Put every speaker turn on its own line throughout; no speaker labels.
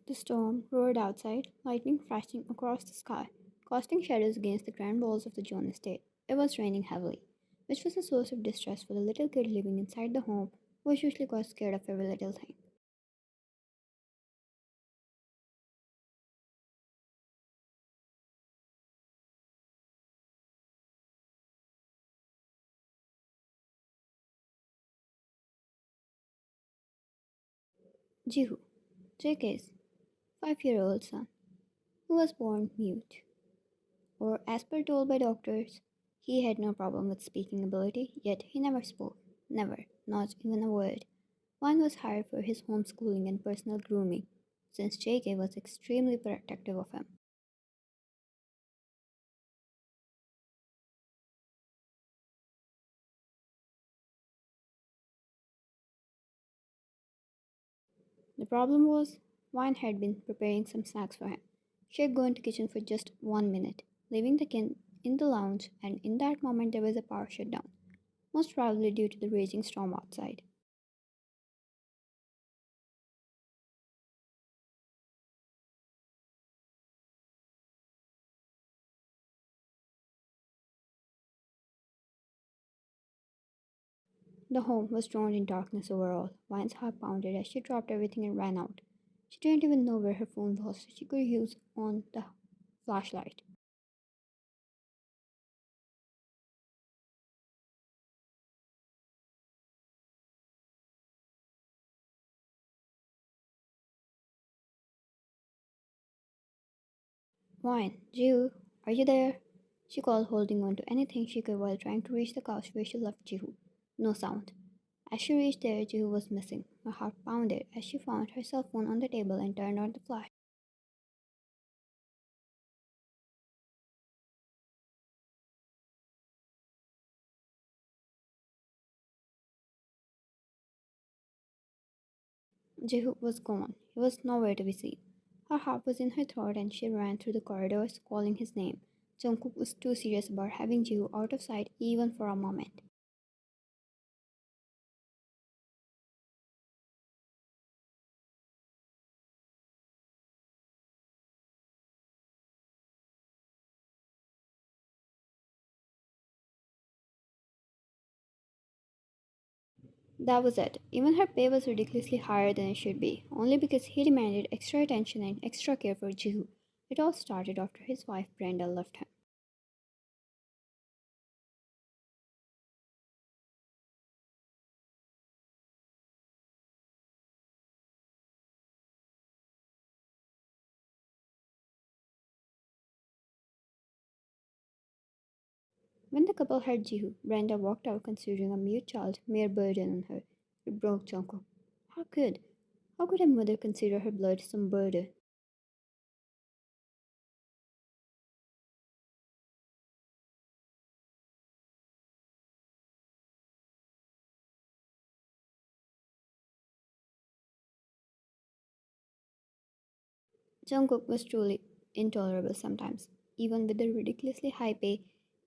The storm roared outside, lightning flashing across the sky, casting shadows against the grand walls of the John estate. It was raining heavily, which was a source of distress for the little kid living inside the home who was usually quite scared of every little thing. Jiho, JK's 5-year-old son, who was born mute, or as per told by doctors, he had no problem with speaking ability, yet he never spoke. Never, not even a word. One was hired for his homeschooling and personal grooming, since JK was extremely protective of him. The problem was, Wine had been preparing some snacks for him. She had gone to the kitchen for just 1 minute, leaving the kid in the lounge, and in that moment there was a power shutdown, most probably due to the raging storm outside. The home was drowned in darkness overall. Wine's heart pounded as she dropped everything and ran out. She didn't even know where her phone was, so she could use on the flashlight. Wine, Jiho, are you there? She called, holding on to anything she could while trying to reach the couch where she left Jiho. No sound. As she reached there, Jiho was missing. Her heart pounded as she found her cell phone on the table and turned on the flash. Jiho was gone. He was nowhere to be seen. Her heart was in her throat and she ran through the corridors, calling his name. Jungkook was too serious about having Jiho out of sight even for a moment. That was it. Even her pay was ridiculously higher than it should be, only because he demanded extra attention and extra care for Jiho. It all started after his wife Brenda left him. When the couple had Jiho, Brenda walked out considering a mute child mere burden on her. It broke Jungkook. How could? How could a mother consider her blood some burden? Jungkook was truly intolerable sometimes. Even with the ridiculously high pay,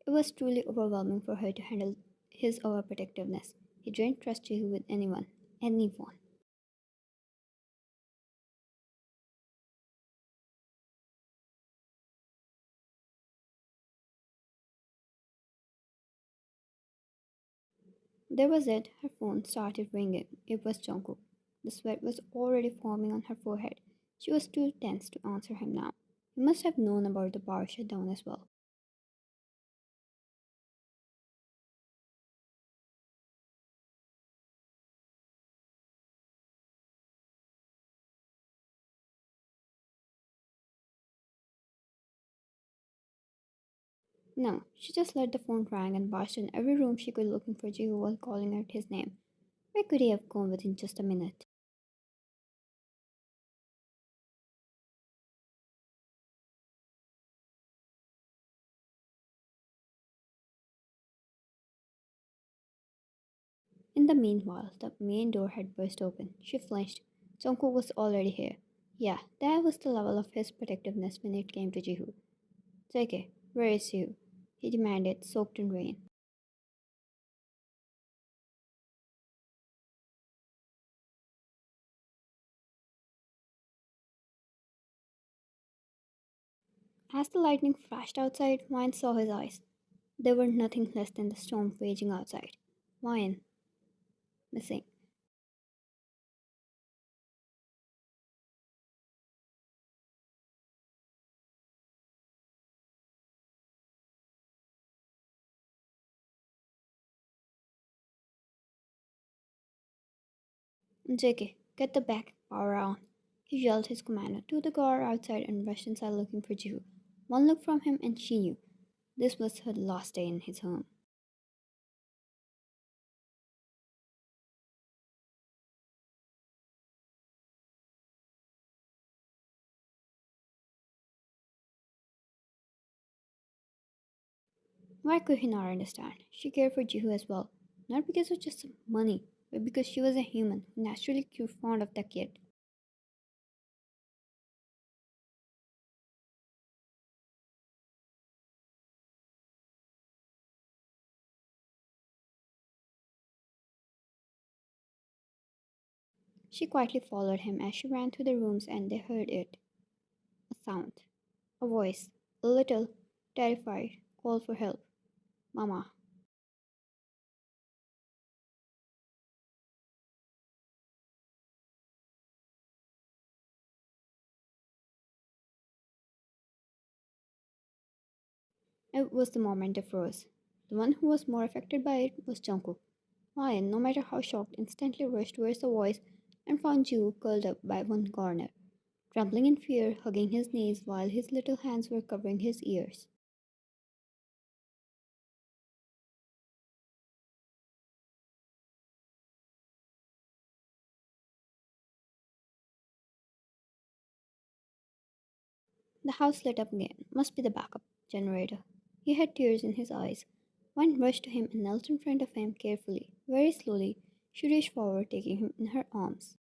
it was truly overwhelming for her to handle his overprotectiveness. He didn't trust Jiho with anyone. Anyone. There was it. Her phone started ringing. It was Jungkook. The sweat was already forming on her forehead. She was too tense to answer him now. He must have known about the power shutdown as well. No, she just let the phone ring and barged in every room she could looking for Jiho while calling out his name. Where could he have gone within just a minute? In the meanwhile, the main door had burst open. She flinched. Jungkook was already here. Yeah, that was the level of his protectiveness when it came to Jiho. JK, where is Jiho? He demanded, soaked in rain. As the lightning flashed outside, Wine saw his eyes. They were nothing less than the storm raging outside. Wine, missing. JK, get the back power on. He yelled his command to the guard outside and rushed inside looking for Jiho. One look from him and she knew this was her last day in his home. Why could he not understand? She cared for Jiho as well, not because of just money, but because she was a human who naturally grew fond of the kid. She quietly followed him as she ran through the rooms and they heard it. A sound. A voice. A little, terrified, called for help. Mama. It was the moment they froze. The one who was more affected by it was Jungkook. Ryan, no matter how shocked, instantly rushed towards the voice and found Ju curled up by one corner, trembling in fear, hugging his knees while his little hands were covering his ears. The house lit up again. Must be the backup generator. He had tears in his eyes. One rushed to him and knelt in front of him carefully. Very slowly, she reached forward, taking him in her arms.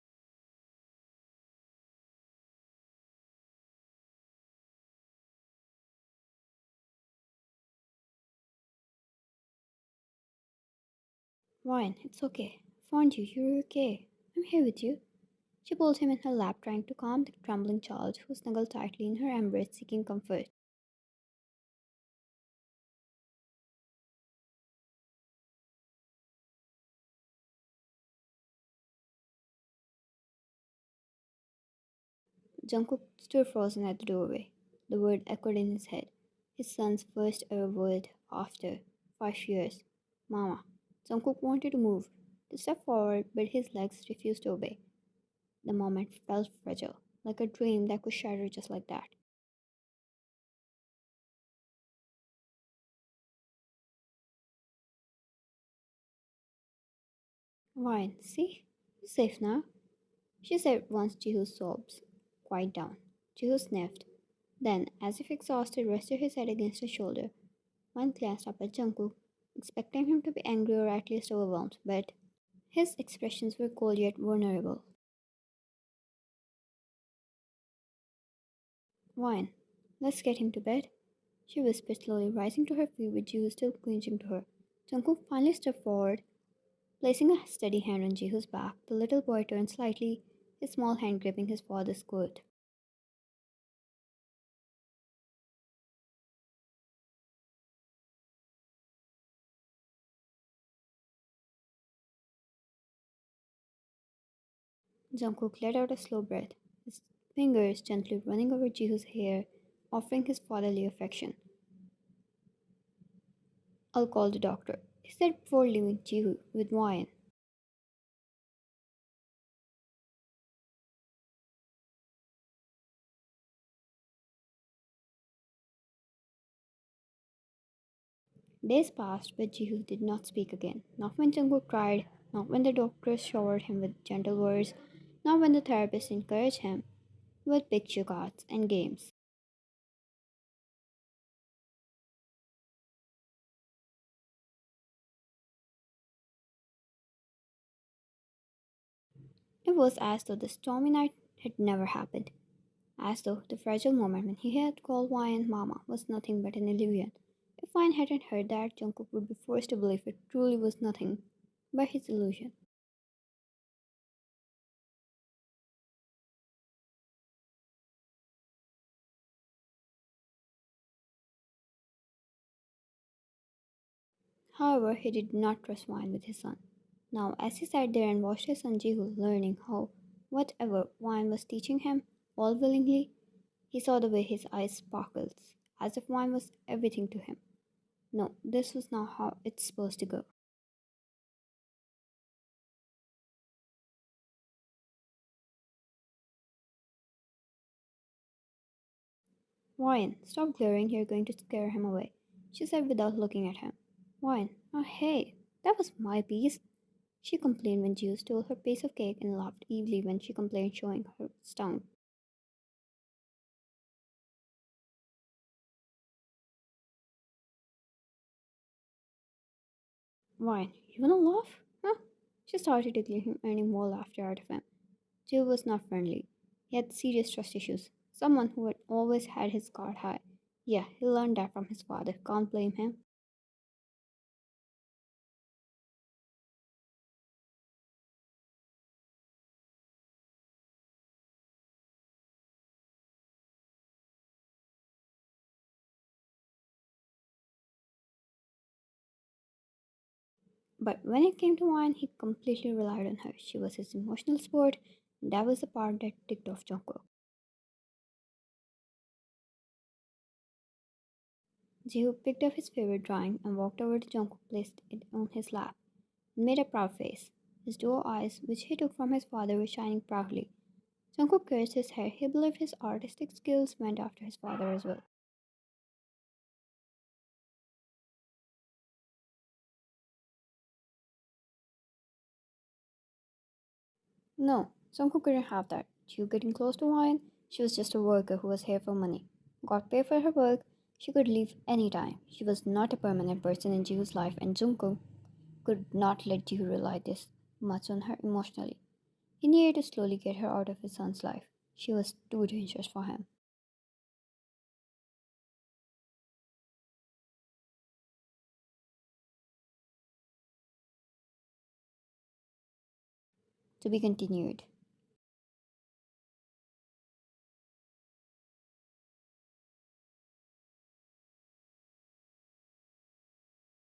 Ryan, it's okay. Found you. You're okay. I'm here with you. She pulled him in her lap, trying to calm the trembling child who snuggled tightly in her embrace, seeking comfort. Jungkook stood frozen at the doorway. The word echoed in his head. His son's first ever word after 5 years. Mama. Jungkook wanted to move, to step forward, but his legs refused to obey. The moment felt fragile, like a dream that could shatter just like that. Ryan, see? You're safe now. She said once Jiho's sobs quiet down. Jiho sniffed, then, as if exhausted, rested his head against his shoulder. One glanced up at Jungkook, expecting him to be angry or at least overwhelmed, but his expressions were cold yet vulnerable. Wine, let's get him to bed, she whispered slowly, rising to her feet with Jiho still clinging to her. Jungkook finally stepped forward, placing a steady hand on Jiho's back. The little boy turned slightly, his small hand gripping his father's coat. Jungkook let out a slow breath, his fingers gently running over Jiho's hair, offering his fatherly affection. I'll call the doctor, he said before leaving Jiho with wine. Days passed, but Jiho did not speak again. Not when Jungkook cried, not when the doctor showered him with gentle words, not when the therapist encouraged him with picture cards and games. It was as though the stormy night had never happened, as though the fragile moment when he had called Wine Mama was nothing but an illusion. If Wine hadn't heard that, Jungkook would be forced to believe it truly was nothing but his illusion. However, he did not trust wine with his son. Now, as he sat there and watched his son Jiho learning how whatever wine was teaching him, all willingly, he saw the way his eyes sparkled, as if wine was everything to him. No, this was not how it's supposed to go. Wine, stop glaring, you're going to scare him away, she said without looking at him. Wine, oh hey, that was my piece. She complained when Jiho stole her piece of cake and laughed evilly when she complained, showing her tongue. Wine, you wanna laugh? Huh? She started tickling him, earning more laughter out of him. Jiho was not friendly. He had serious trust issues. Someone who had always had his guard high. Yeah, he learned that from his father. Can't blame him. But when it came to wine, he completely relied on her. She was his emotional support. And that was the part that ticked off Jungkook. Jiho picked up his favorite drawing and walked over to Jungkook, placed it on his lap, and made a proud face. His dual eyes, which he took from his father, were shining proudly. Jungkook caressed his hair. He believed his artistic skills went after his father as well. No, Jungkook couldn't have that. She was getting close to wine. She was just a worker who was here for money. Got paid for her work. She could leave any time. She was not a permanent person in Jiho's life, and Jungkook could not let Jiho rely this much on her emotionally. He needed to slowly get her out of his son's life. She was too dangerous for him. To be continued.